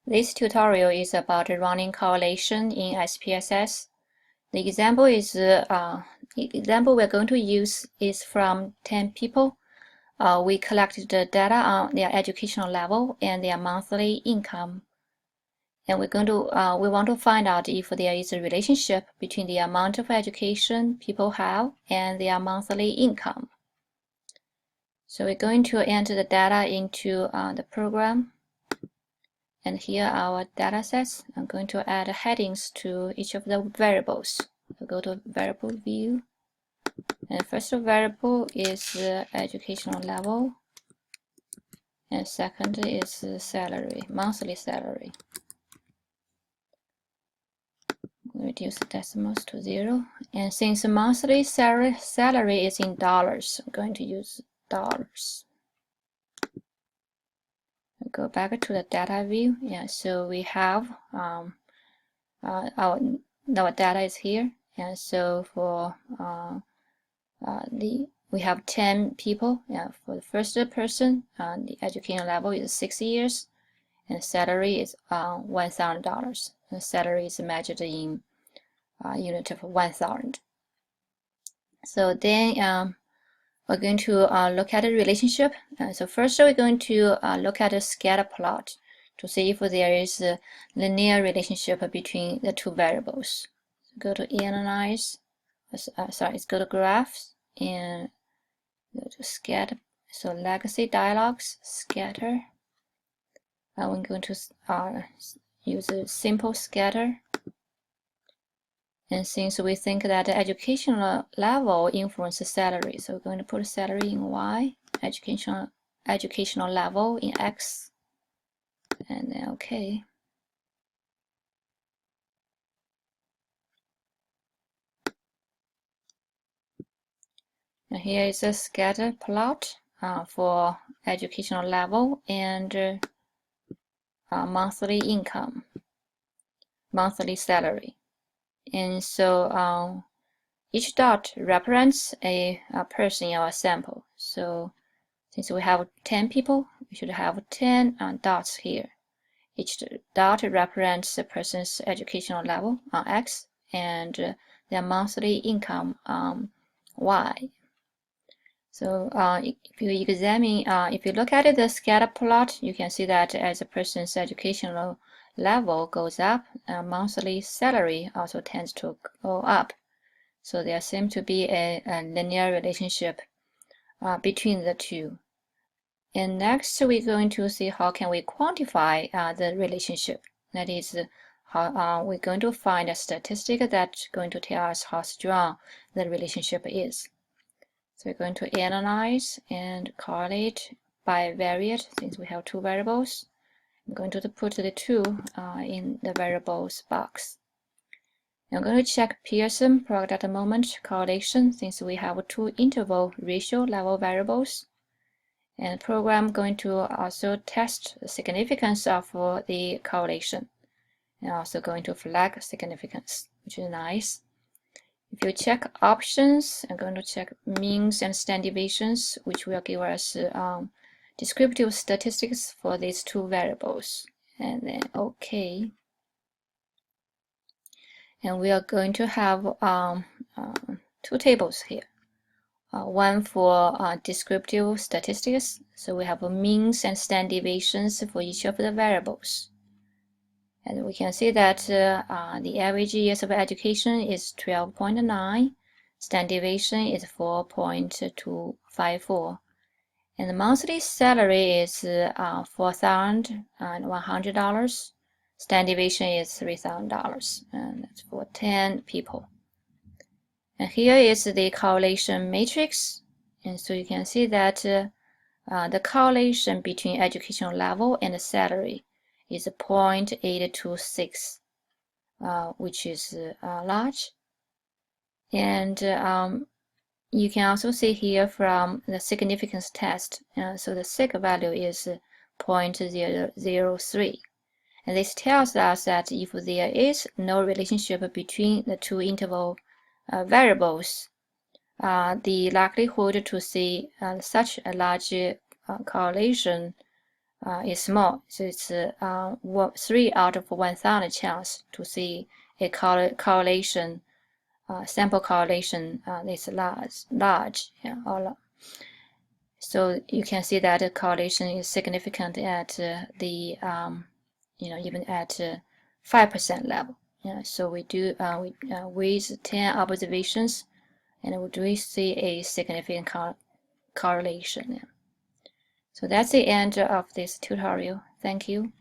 This tutorial is about running correlation in SPSS. The example we're going to use is from 10 people. We collected the data on their educational level and their monthly income. And we want to find out if there is a relationship between the amount of education people have and their monthly income. So we're going to enter the data into the program. And here are our data sets. I'm going to add headings to each of the variables. So go to variable view. And first variable is the educational level. And second is salary, monthly salary. Reduce the decimals to 0. And since monthly salary is in dollars, I'm going to use dollars. Go back to the data view. Yeah, so we have our data is here, and so for we have 10 people. Yeah, for the first person, the education level is 6 years, and salary is $1,000. The salary is measured in unit of 1,000. So then we're going to look at a relationship. So first we're going to look at a scatter plot to see if there is a linear relationship between the two variables. So go to analyze, go to graphs and go to scatter. So legacy dialogues, scatter. We're going to use a simple scatter. And since we think that the educational level influences salary, so we're going to put salary in Y, educational level in X, and then OK. And here is a scatter plot for educational level and monthly income, monthly salary. And so each dot represents a person in our sample. So since we have 10 people, we should have 10 dots here. Each dot represents a person's educational level on X and their monthly income on Y. So if you look at the scatter plot, you can see that as a person's educational level goes up, monthly salary also tends to go up. So there seems to be a linear relationship between the two. And next, we're going to see how can we quantify the relationship. That is, how we're going to find a statistic that's going to tell us how strong the relationship is. So we're going to analyze and correlate bivariate, since we have two variables. I'm going to put the 2 in the variables box. I'm going to check Pearson product at the moment correlation, since we have two interval ratio level variables. And the program going to also test the significance of the correlation, and also going to flag significance, which is nice. If you check options, I'm going to check means and standard deviations, which will give us descriptive statistics for these two variables, and then OK. And we are going to have two tables here. One for descriptive statistics, so we have means and standard deviations for each of the variables. And we can see that the average years of education is 12.9, standard deviation is 4.254, and the monthly salary is $4,100. Standard deviation is $3,000, and that's for 10 people. And here is the correlation matrix, and so you can see that the correlation between educational level and salary is 0.826, which is large. And you can also see here from the significance test, so the sig value is 0.003. And this tells us that if there is no relationship between the two interval variables, the likelihood to see such a large correlation is small, so it's 3 out of 1,000 chance to see a correlation, sample correlation is large, yeah, so you can see that the correlation is significant at the even at 5% level. Yeah, so we do with 10 observations, and we do see a significant correlation. Yeah. So that's the end of this tutorial. Thank you.